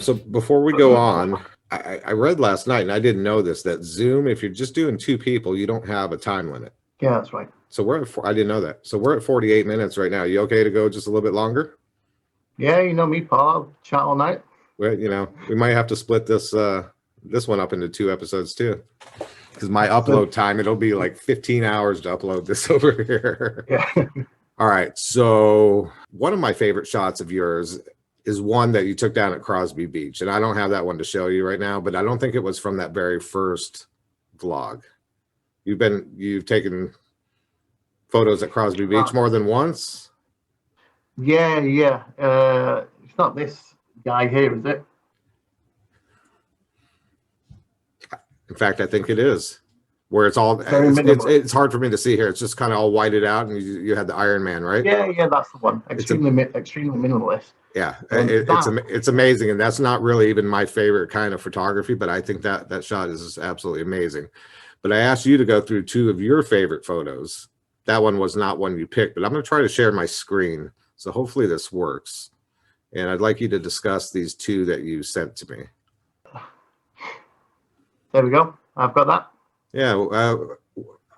So before we go on, I read last night, and I didn't know this, that Zoom, if you're just doing two people, you don't have a time limit. Yeah, that's right. So we're at, I didn't know that. So we're at 48 minutes right now. You okay to go just a little bit longer? Yeah, you know me, Paul. I'll chat all night. Well, you know, we might have to split this this one up into 2 episodes too, because my upload time, it'll be like 15 hours to upload this over here. Yeah. All right. So one of my favorite shots of yours is one that you took down at Crosby Beach, and I don't have that one to show you right now, but I don't think it was from that very first vlog. You've taken photos at Crosby Beach more than once? Yeah. It's not this guy here, is it? In fact, I think it is. Where it's all, it's hard for me to see here. It's just kind of all whited out, and you had the Iron Man, right? Yeah, that's the one. Extremely minimalist. Yeah, it's amazing, and that's not really even my favorite kind of photography, but I think that shot is absolutely amazing. But I asked you to go through 2 of your favorite photos. That one was not one you picked, but I'm going to try to share my screen, so hopefully this works. And I'd like you to discuss these 2 that you sent to me. There we go. I've got that. Yeah,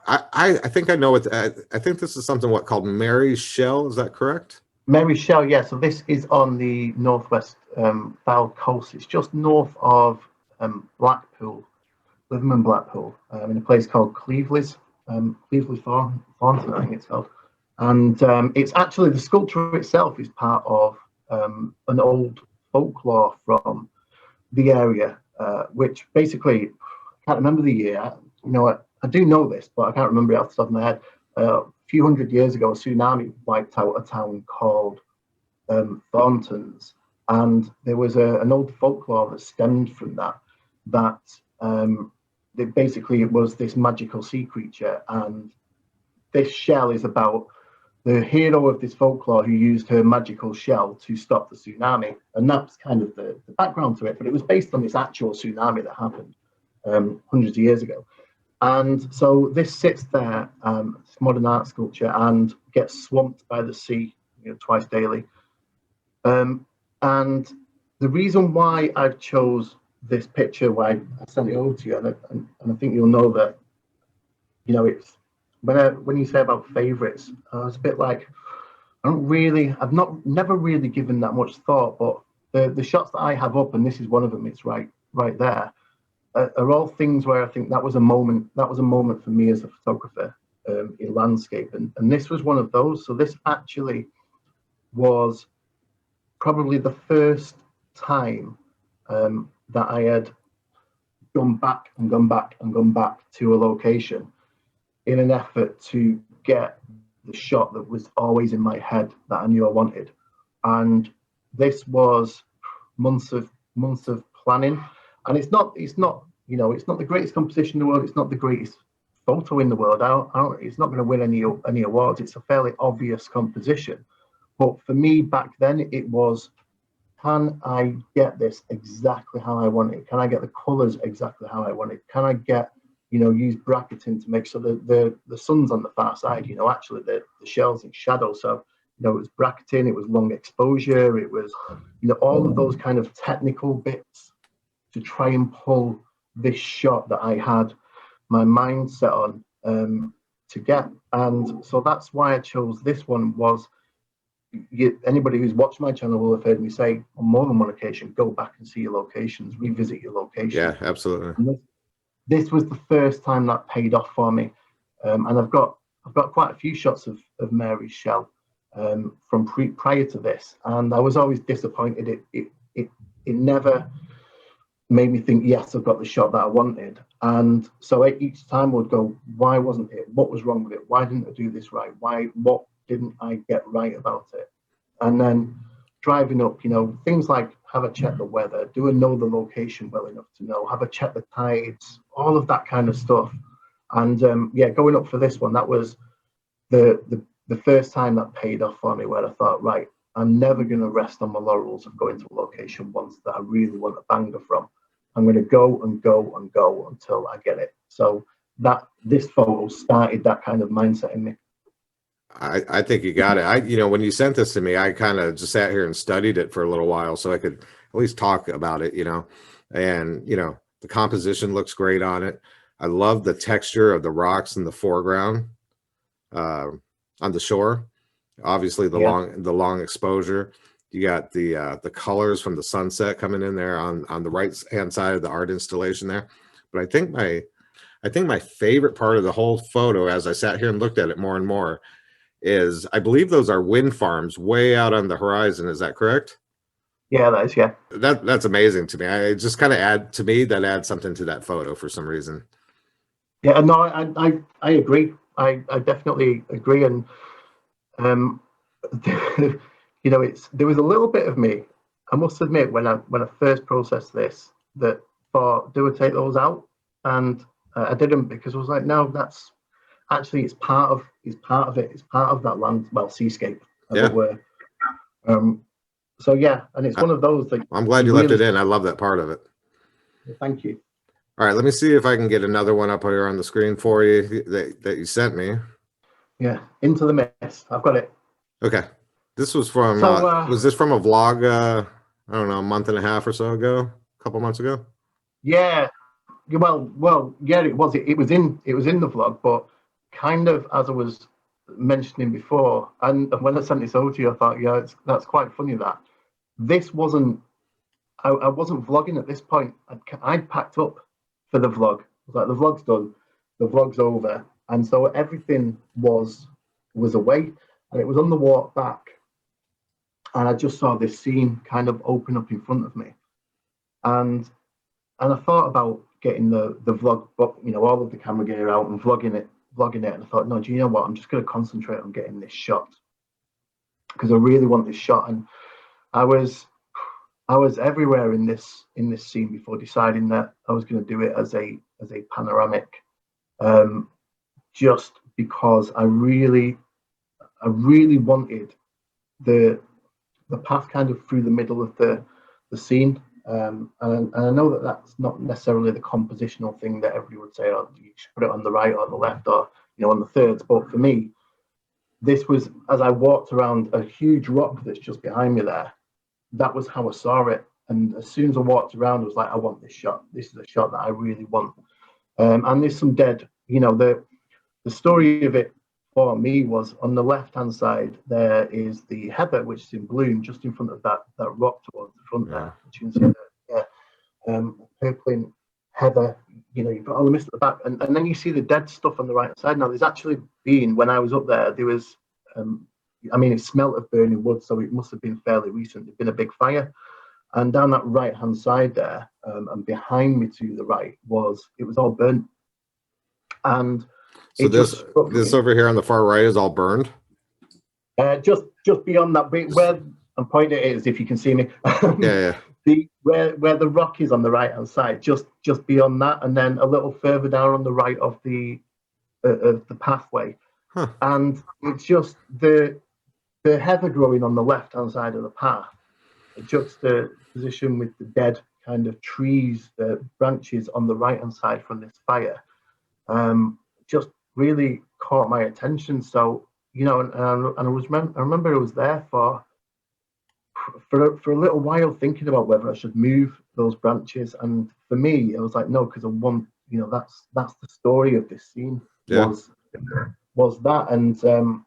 I think I know what. I think this is something called Mary's Shell. Is that correct? Mary's Shell, yeah. So this is on the northwest Fylde coast. It's just north of Blackpool, Liverman Blackpool, in a place called Cleveley's, Thornton, I think it's called. And it's actually, the sculpture itself is part of an old folklore from the area, which basically, I can't remember the year. You know, I do know this, but I can't remember it off the top of my head. A few hundred years ago, a tsunami wiped out a town called Thorntons, and there was an old folklore that stemmed from that basically it was this magical sea creature, and this shell is about the hero of this folklore who used her magical shell to stop the tsunami, and that's kind of the background to it. But it was based on this actual tsunami that happened hundreds of years ago. And so this sits there, it's modern art sculpture, and gets swamped by the sea, you know, twice daily. And the reason why I've chose this picture, why I sent it over to you, and I think you'll know that, you know, it's when you say about favorites, it's a bit like, I've never really given that much thought, but the shots that I have up, and this is one of them, it's right there, are all things where I think that was a moment for me as a photographer in landscape, and this was one of those. So this actually was probably the first time that I had gone back to a location in an effort to get the shot that was always in my head that I knew I wanted. And this was months of planning. And it's not, you know, it's not the greatest composition in the world. It's not the greatest photo in the world. It's not going to win any awards. It's a fairly obvious composition. But for me back then, it was, can I get this exactly how I want it? Can I get the colors exactly how I want it? Can I get, you know, use bracketing to make sure that the sun's on the far side, you know, actually the shell's in shadow. So, you know, it was bracketing, it was long exposure, it was, you know, all of those kind of technical bits to try and pull this shot that I had my mind set on to get. And so that's why I chose this one. Was anybody who's watched my channel will have heard me say on more than one occasion, go back and see your locations, revisit your locations. Yeah, absolutely. And this was the first time that paid off for me. And I've got quite a few shots of Mary's Shell from prior to this, and I was always disappointed. It never made me think, yes, I've got the shot that I wanted. And so each time I would go, why wasn't it? What was wrong with it? Why didn't I do this right? What didn't I get right about it? And then driving up, you know, things like have a check the weather, do I know the location well enough to know, have a check the tides, all of that kind of stuff. And yeah, going up for this one, that was the first time that paid off for me, where I thought, right, I'm never going to rest on my laurels of going to a location once that I really want a banger from. I'm going to go and go and go until I get it. So this photo started that kind of mindset in me. I think you got it. You know, when you sent this to me, I kind of just sat here and studied it for a little while so I could least talk about it, and the composition looks great on it. I love the texture of the rocks in the foreground on the shore. Obviously the long exposure. You got the colors from the sunset coming in there on the right hand side of the art installation there. But I think my favorite part of the whole photo, as I sat here and looked at it more and more, is I believe those are wind farms way out on the horizon. Is that correct? Yeah, that is, yeah. That's amazing to me. I just kind of adds something to that photo for some reason. Yeah, no, I agree. I definitely agree. And there was a little bit of me, I must admit, when I first processed this, that thought, do I take those out? And I didn't, because I was like, no, that's actually it's part of it. It's part of that seascape, as it were. So yeah, and it's one of those that I'm glad you left it in. I love that part of it. Thank you. All right, let me see if I can get another one up here on the screen for you that you sent me. Yeah, Into the Mist. I've got it. Okay. This was from, was this from a vlog, I don't know, a month and a half or so ago, a couple months ago? Yeah. Well, yeah, it was. It was in the vlog, but kind of as I was mentioning before, and when I sent this over to you, I thought, yeah, that's quite funny that this wasn't. I wasn't vlogging at this point. I'd packed up for the vlog. I was like, the vlog's done, the vlog's over, and so everything was away, and it was on the walk back, and I just saw this scene kind of open up in front of me, and I thought about getting the vlog, all of the camera gear out and vlogging it. And I thought, no, do you know what? I'm just going to concentrate on getting this shot because I really want this shot. And I was everywhere in this scene before deciding that I was going to do it as a panoramic, just because I really wanted the path kind of through the middle of the scene. And I know that that's not necessarily the compositional thing that everybody would say, oh, you should put it on the right or the left or on the thirds. But for me, this was, as I walked around a huge rock that's just behind me there, that was how I saw it. And as soon as I walked around, I was like, I want this shot. This is a shot that I really want. And there's some dead, the story of it for me was on the left-hand side, there is the heather, which is in bloom just in front of that rock towards the front there. Which you can see purpling heather, you've got all the mist at the back. And then you see the dead stuff on the right side. Now, there's actually been, when I was up there was, it smelled of burning wood, so it must have been fairly recent. There's been a big fire. And down that right-hand side there, and behind me to the right, it was all burnt. And so this over here on the far right is all burned? Just beyond that bit where I'm pointing it is, if you can see me. Yeah. Where the rock is on the right-hand side, just beyond that, and then a little further down on the right of the pathway. Huh. And it's just the heather growing on the left-hand side of the path, juxtaposition with the dead kind of trees, the branches on the right-hand side from this fire, just really caught my attention. So, and I remember I was there for a little while thinking about whether I should move those branches. And for me, I was like, no, because I want, that's the story of this scene. Was that. And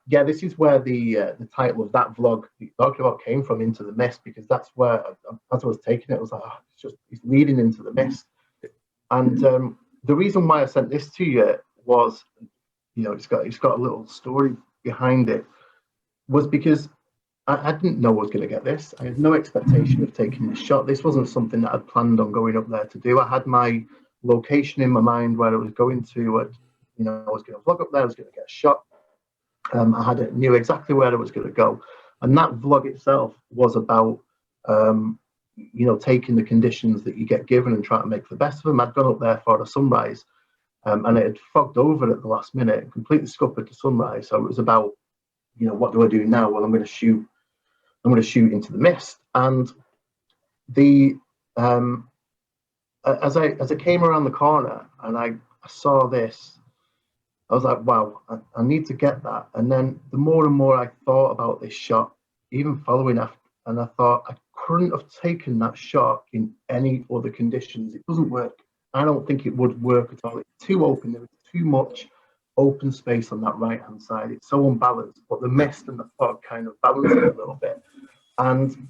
this is where the title of that vlog that you talked about came from, Into the Mist, because that's where, as I was taking it, I was like, it's leading into the mist. And the reason why I sent this to you was, it's got a little story behind it, was because I didn't know I was going to get this. I had no expectation of taking this shot. This wasn't something that I'd planned on going up there to do. I had my location in my mind where I was going to, I was going to vlog up there, I was going to get a shot. I knew exactly where I was going to go. And that vlog itself was about, taking the conditions that you get given and trying to make the best of them. I'd gone up there for a sunrise, and it had fogged over at the last minute, completely scuppered the sunrise. So it was about, what do I do now? Well, I'm going to shoot into the mist. And as I came around the corner and I saw this, I was like, wow, I need to get that. And then the more and more I thought about this shot, even following after, and I thought I couldn't have taken that shot in any other conditions. It doesn't work. I don't think it would work at all. It's too open. There is too much open space on that right hand side. It's so unbalanced, but the mist and the fog kind of balance it a little bit. And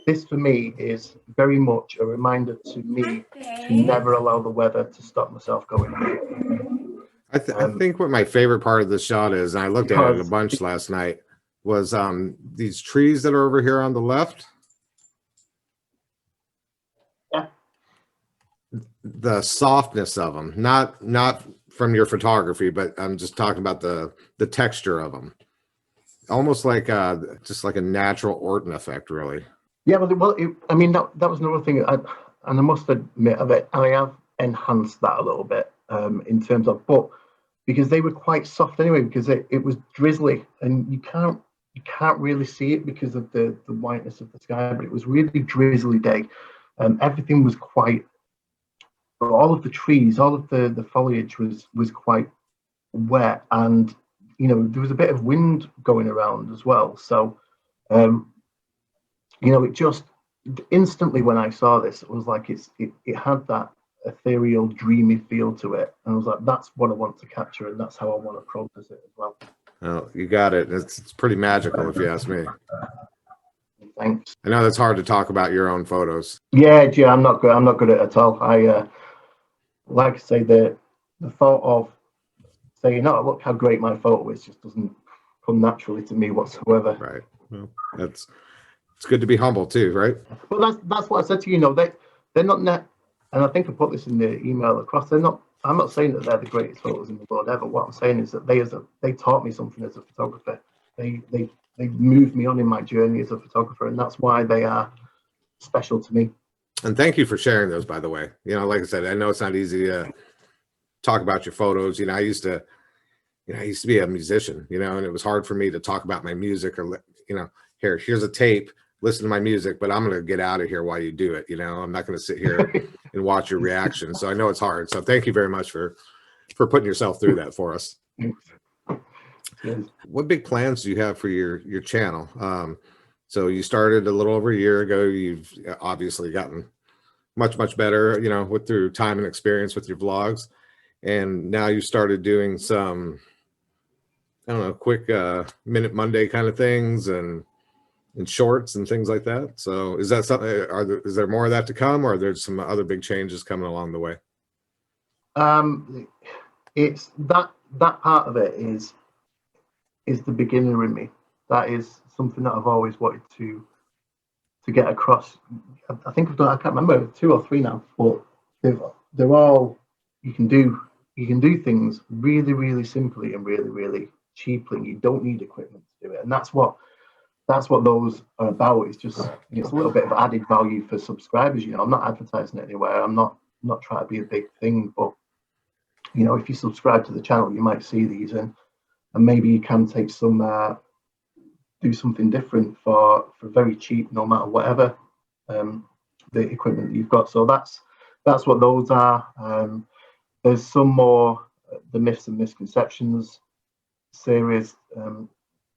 this for me is very much a reminder to me to never allow the weather to stop myself going. I think what my favorite part of this shot is, and I looked at it a bunch last night, was these trees that are over here on the left. Yeah. The softness of them, not from your photography, but I'm just talking about the texture of them. Almost like just like a natural Orton effect, really. Yeah, I mean, that was another thing, and I must admit of it, I have enhanced that a little bit in terms of, but because they were quite soft anyway, because it was drizzly, and you can't really see it because of the whiteness of the sky, but it was really drizzly day. Everything was quite, all of the trees, all of the foliage was quite wet, and you know, there was a bit of wind going around as well. So, you know, it just instantly when I saw this, it was like it had that ethereal, dreamy feel to it, and I was like, that's what I want to capture, and that's how I want to process it as well. Oh, you got it. It's pretty magical, if you ask me. Thanks. I know that's hard to talk about your own photos. Yeah, I'm not good at it at all. I like I say, the thought of saying, "Oh, look how great my photo is," just doesn't come naturally to me whatsoever. Right. Well, it's good to be humble too, right? But that's what I said to you. You know, they're not net, and I think I put this in the email across. They're not. I'm not saying that they're the greatest photos in the world ever. What I'm saying is that they taught me something as a photographer. They moved me on in my journey as a photographer, and that's why they are special to me. And thank you for sharing those, by the way. You know, like I said, I know it's not easy to talk about your photos. You know, I used to be a musician, you know, and it was hard for me to talk about my music or, you know, here's a tape, listen to my music, but I'm going to get out of here while you do it. You know, I'm not going to sit here and watch your reaction. So I know it's hard. So thank you very much for putting yourself through that for us. Yes. What big plans do you have for your channel? So you started a little over a year ago. You've obviously gotten much better, you know, through time and experience with your vlogs. And now you started doing some, I don't know, quick Minute Monday kind of things and shorts and things like that. So is that something, is there more of that to come, or are there some other big changes coming along the way? It's that part of it is the beginner in me. That is something that I've always wanted to get across. I think I've done, I can't remember, 2 or 3 now, but they're all, you can do things really simply and really cheaply. You don't need equipment to do it, and that's what those are about. It's just, it's a little bit of added value for subscribers. You know, I'm not advertising it anywhere. I'm not trying to be a big thing, but you know, if you subscribe to the channel, you might see these, and maybe you can take some do something different for very cheap, no matter whatever the equipment that you've got. So that's what those are. There's some more the myths and misconceptions series. To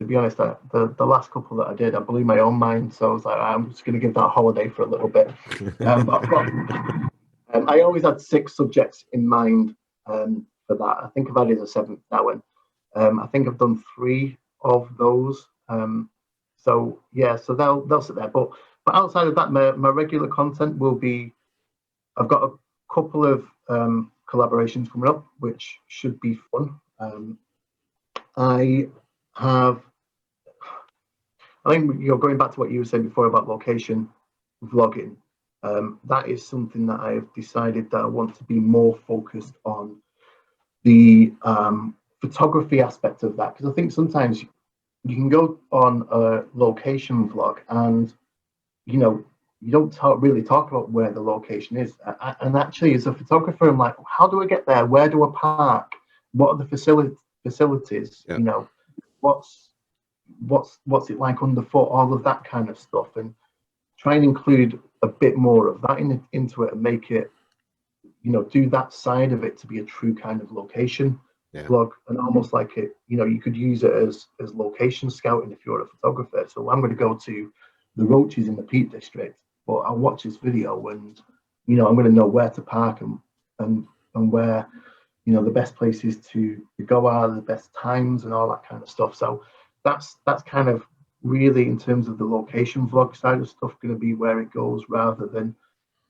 be honest, the last couple that I did, I blew my own mind. So I was like, I'm just going to give that a holiday for a little bit. I always had 6 subjects in mind for that. I think I've added a 7th now, and I think I've done 3 of those. So yeah, so they'll sit there. But outside of that, my regular content will be, I've got a couple of collaborations coming up, which should be fun. I think, you know, going back to what you were saying before about location vlogging, that is something that I have decided that I want to be more focused on the photography aspect of that, because I think sometimes you can go on a location vlog and, you know, you don't really talk about where the location is. And actually, as a photographer, I'm like, how do I get there? Where do I park? What are the facilities? Yeah. You know, what's it like underfoot? All of that kind of stuff, and try and include a bit more of that into it, and make it, you know, do that side of it to be a true kind of location vlog, and almost like it, you know, you could use it as location scouting if you're a photographer. So I'm going to go to roaches in the Peak District, but I'll watch this video and, you know, I'm going to know where to park and where, you know, the best places to go are, the best times and all that kind of stuff. So that's kind of really, in terms of the location vlog side of stuff, going to be where it goes, rather than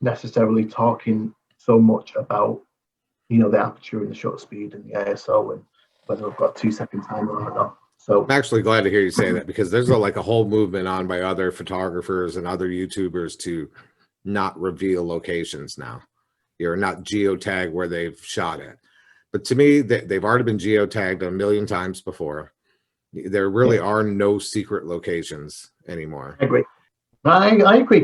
necessarily talking so much about, you know, the aperture and the shutter speed and the ISO and whether I've got 2 second timer or not. So I'm actually glad to hear you say that, because there's like a whole movement on by other photographers and other YouTubers to not reveal locations now. You're not geotag where they've shot at. But to me, they've already been geotagged a million times before. There really are no secret locations anymore. I agree. I agree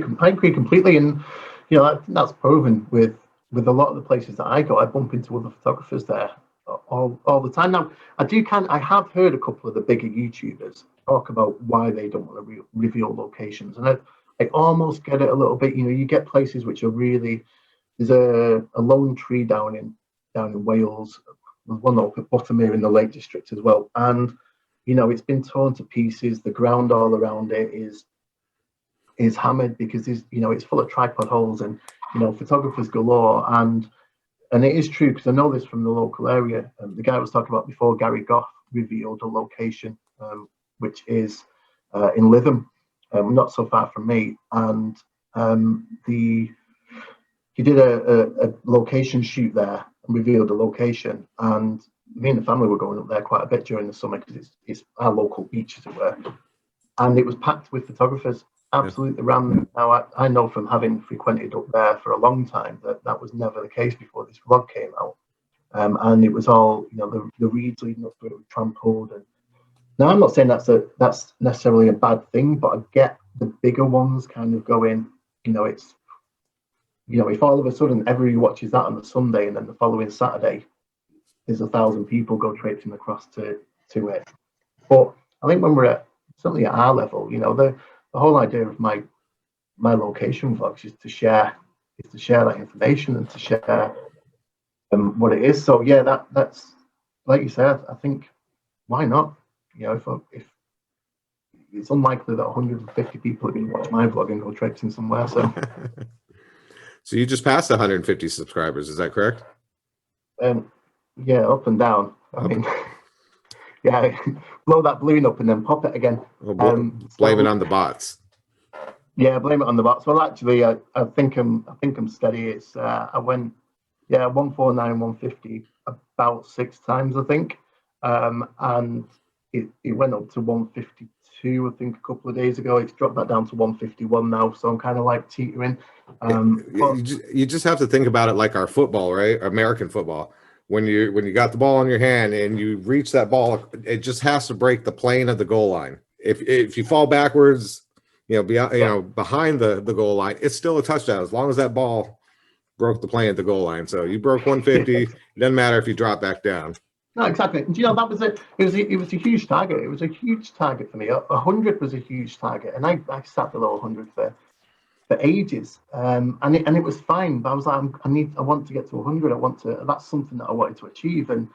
completely, and you know, that's proven with a lot of the places that I go. I bump into other photographers there all the time. Now, I have heard a couple of the bigger YouTubers talk about why they don't want to reveal locations, and I almost get it a little bit. You know, you get places which are really, there's a lone tree down in Wales. There's one up at Buttermere in the Lake District as well, and you know, it's been torn to pieces. The ground all around it is hammered because there's, you know, it's full of tripod holes and, you know, photographers galore. And it is true, because I know this from the local area. The guy I was talking about before, Gary Goff, revealed a location which is in Lytham, not so far from me, and he did a location shoot there and revealed a location, and me and the family were going up there quite a bit during the summer because it's our local beach, as it were, and it was packed with photographers, absolutely random. Now, I know from having frequented up there for a long time that was never the case before this vlog came out, and it was all, you know, the reeds leading up to it were trampled. And now, I'm not saying that's necessarily a bad thing, but I get the bigger ones kind of going, you know, it's, you know, if all of a sudden everybody watches that on the Sunday and then the following Saturday there's 1,000 people go traipsing across to it. But I think when we're certainly at our level, you know, the whole idea of my location vlogs is to share that information and to share what it is. So yeah, that's like you said, I think, why not? You know, if it's unlikely that 150 people are going to watch my vlog and go traipsing somewhere. So so you just passed 150 subscribers, is that correct? Yeah, up and down. I mean, yeah, blow that balloon up and then pop it again. Well, blame it on the bots. Yeah, blame it on the bots. Well, actually, I think I'm steady. It's I went 149, 150 about 6 times, I think, and it went up to 152, I think, a couple of days ago. It's dropped that down to 151 now, so I'm kind of like teetering. You just have to think about it like our football, right? American football. When you got the ball in your hand and you reach that ball, it just has to break the plane of the goal line. If you fall backwards, you know, beyond, you know, behind the goal line, it's still a touchdown as long as that ball broke the plane at the goal line. So you broke 150. It doesn't matter if you drop back down. No, exactly. And, you know, that was it. It was a huge target. It was a huge target for me. 100 was a huge target, and I sat below 100 for ages, and it was fine. But I was like, I want to get to 100. That's something that I wanted to achieve. And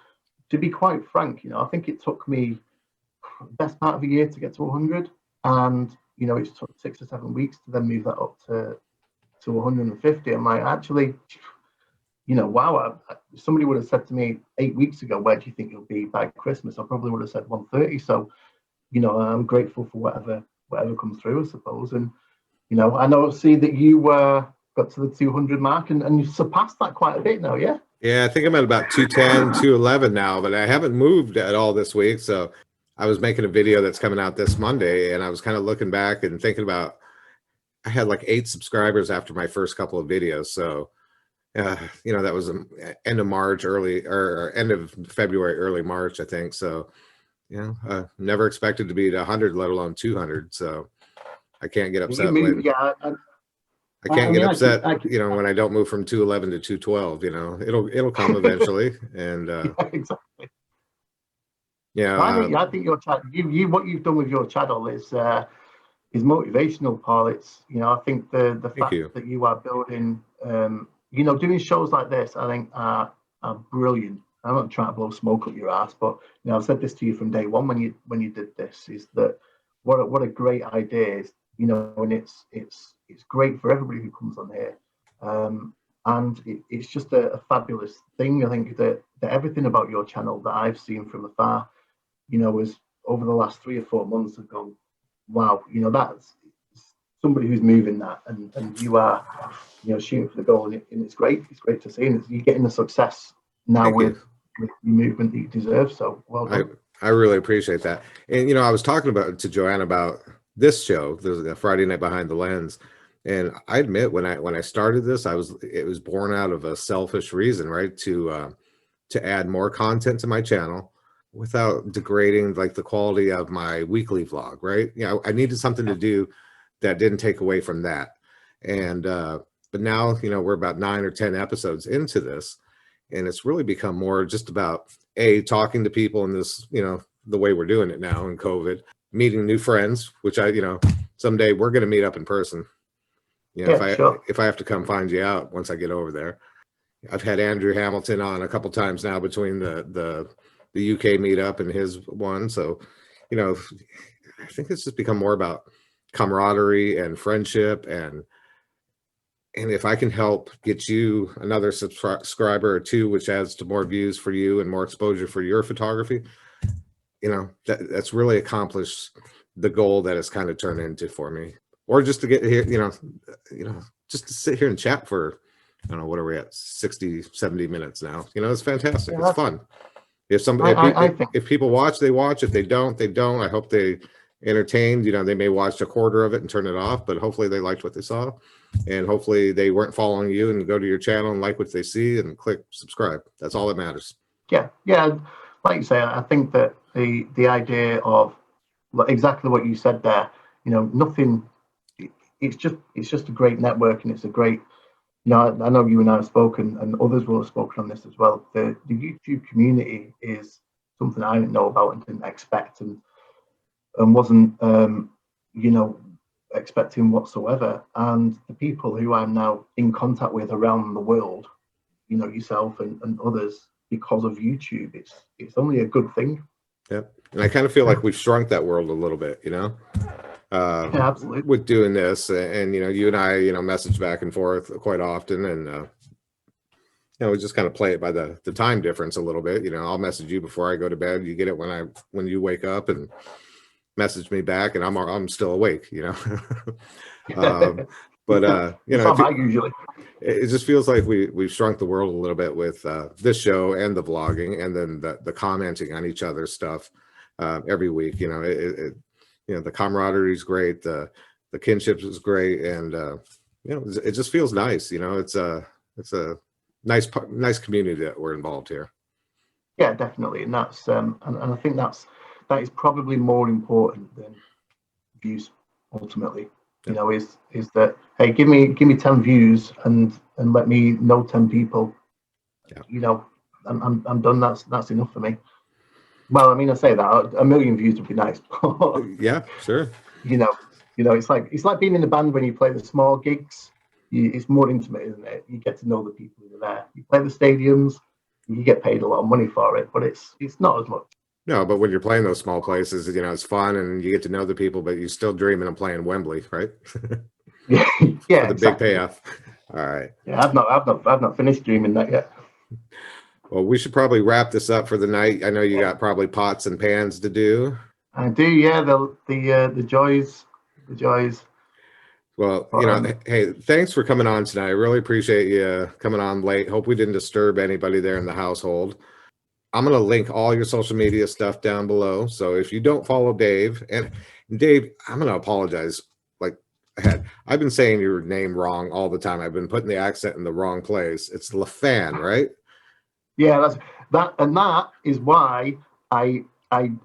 to be quite frank, you know, I think it took me the best part of a year to get to 100, and you know, it took 6 or 7 weeks to then move that up to 150. I'm like, actually, you know, wow. Somebody would have said to me 8 weeks ago, where do you think you'll be by Christmas? I probably would have said 130. So, you know, I'm grateful for whatever comes through, I suppose. And you know, I see that you got to the 200 mark and you surpassed that quite a bit now, yeah? Yeah, I think I'm at about 210, 211 now, but I haven't moved at all this week. So I was making a video that's coming out this Monday, and I was kind of looking back and thinking about, I had like 8 subscribers after my first couple of videos. So, you know, that was end of March, or end of February, early March, I think. So, you know, never expected to be at 100, let alone 200. So I can't get upset. I can't get upset, you know, when I don't move from 211 to 212. You know, it'll come eventually. And yeah, exactly. Yeah, I think your channel, what you've done with your channel is motivational, Paul. It's, you know, I think the fact that you are building, you know, doing shows like this, I think are brilliant. I'm not trying to blow smoke up your ass, but you know, I've said this to you from day one when you did this, is that what a great idea is you know, and it's great for everybody who comes on here. And it's just a fabulous thing. I think that everything about your channel that I've seen from afar, you know, was over the last 3 or 4 months have gone, wow, you know, that's somebody who's moving that, and you are, you know, shooting for the goal, and it's great. It's great to see, and you're getting the success now with the movement that you deserve. So well done. I really appreciate that. And, you know, I was talking to Joanne about this show, the Friday Night Behind the Lens. And I admit when I started this, it was born out of a selfish reason, right? To add more content to my channel without degrading like the quality of my weekly vlog, right? You know, I needed something to do that didn't take away from that. And but now, you know, we're about 9 or 10 episodes into this, and it's really become more just about talking to people in this, you know, the way we're doing it now in COVID, meeting new friends, which you know, someday we're going to meet up in person. You know, if I have to come find you out once I get over there. I've had Andrew Hamilton on a couple times now between the UK meetup and his one. So, you know, I think it's just become more about camaraderie and friendship, and if I can help get you another subscriber or 2, which adds to more views for you and more exposure for your photography, you know, that's really accomplished the goal that it's kind of turned into for me. Or just to get here, you know, just to sit here and chat for, I don't know, what are we at, 60, 70 minutes now? You know, it's fantastic. Yeah, it's fun. If somebody, if people watch, they watch. If they don't, they don't. I hope they entertained. You know, they may watch a quarter of it and turn it off, but hopefully they liked what they saw, and hopefully they weren't following you and go to your channel and like what they see and click subscribe. That's all that matters. Yeah, like you say, I think that the idea of exactly what you said there, you know, nothing. It's just a great network, and it's a great. You know, I know you and I have spoken, and others will have spoken on this as well. The YouTube community is something I didn't know about and didn't expect, and wasn't, you know, expecting whatsoever. And the people who I'm now in contact with around the world, you know, yourself and others, because of YouTube, it's only a good thing. Yeah, and I kind of feel like we've shrunk that world a little bit, you know. Yeah, absolutely. With doing this, and you know, you and I, you know, message back and forth quite often, and you know, we just kind of play it by the time difference a little bit. You know, I'll message you before I go to bed. You get it when you wake up, and message me back, and I'm still awake. You know, but you know, usually it just feels like we've shrunk the world a little bit with this show and the vlogging, and then the commenting on each other's stuff every week. You know, you know, the camaraderie is great, the kinship is great, and you know, it just feels nice. You know, it's a nice community that we're involved here. Yeah, definitely, and that's and I think that is probably more important than views ultimately. You know, is that, hey, give me 10 views and let me know 10 people. Yeah. You know, I'm done. That's enough for me. Well, I mean, I say that 1 million views would be nice. Yeah, sure. You know, it's like being in a band when you play the small gigs. It's more intimate, isn't it? You get to know the people who are there. You play the stadiums, you get paid a lot of money for it, but it's not as much. No, but when you're playing those small places, you know, it's fun and you get to know the people, but you're still dreaming of playing Wembley, right? Yeah, for the big payoff. All right. Yeah, I've not finished dreaming that yet. Well, we should probably wrap this up for the night. I know you got probably pots and pans to do. I do, yeah. The joys. Well, you know, hey, thanks for coming on tonight. I really appreciate you coming on late. Hope we didn't disturb anybody there in the household. I'm going to link all your social media stuff down below. So if you don't follow Dave, and Dave, I'm going to apologize. Like I've been saying your name wrong all the time. I've been putting the accent in the wrong place. It's Laffan, right? Yeah, that is why I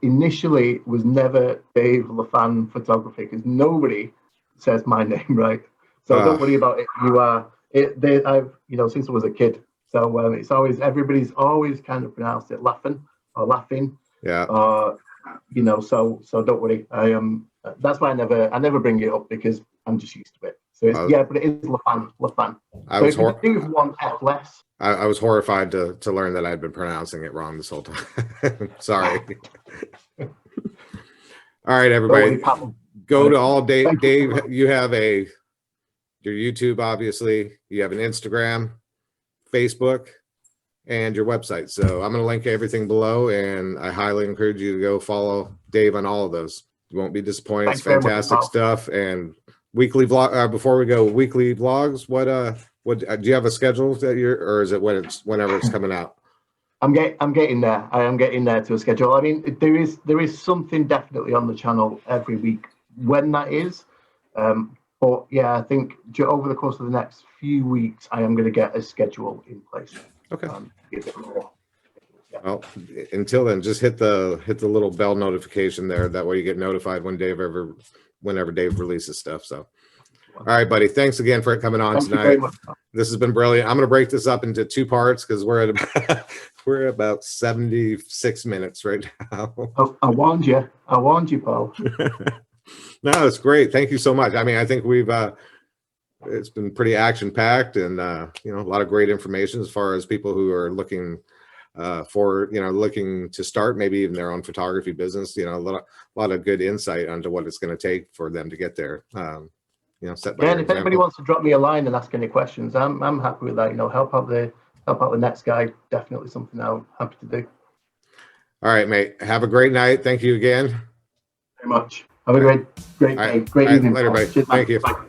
initially was never Dave Laffan Photography, because nobody says my name right. So don't worry about it. You are I've, you know, since I was a kid. So it's always, everybody's always kind of pronounced it Laffan or Laughing. Yeah. You know, so don't worry. That's why I never bring it up, because I'm just used to it. So it's, yeah, but it is Laffan. I was so do one F less. I was horrified to learn that I'd been pronouncing it wrong this whole time. Sorry. All right, everybody. go to all Dave. Thank you so much. You have your YouTube, obviously. You have an Instagram, Facebook, and your website. So I'm going to link everything below, and I highly encourage you to go follow Dave on all of those. You won't be disappointed. Thanks It's very much, fantastic Paul. stuff. And weekly vlog. Before we go, weekly vlogs. What do you have a schedule that or is it whenever it's coming out? I'm getting there. I am getting there to a schedule. I mean, there is something definitely on the channel every week. When that is, but yeah, I think over the course of the next few weeks, I am going to get a schedule in place. Okay. A bit more. Yeah. Well, until then, just hit the little bell notification there. That way you get notified whenever Dave releases stuff. So, all right, buddy. Thanks again for coming on tonight. Very much. This has been brilliant. I'm going to break this up into 2 parts because we're at about 76 minutes right now. Oh, I warned you. I warned you, Paul. No, it's great. Thank you so much. I mean, I think it's been pretty action packed, and a lot of great information as far as people who are looking looking to start maybe even their own photography business. A lot of good insight onto what it's going to take for them to get there. Set by and if anybody wants to drop me a line and ask any questions, I'm happy with that. Help out the next guy. Definitely something I'm happy to do. All right, mate. Have a great night. Thank you again. Very much. Have a great day. Great evening. Later, buddy. Thank you. Bye.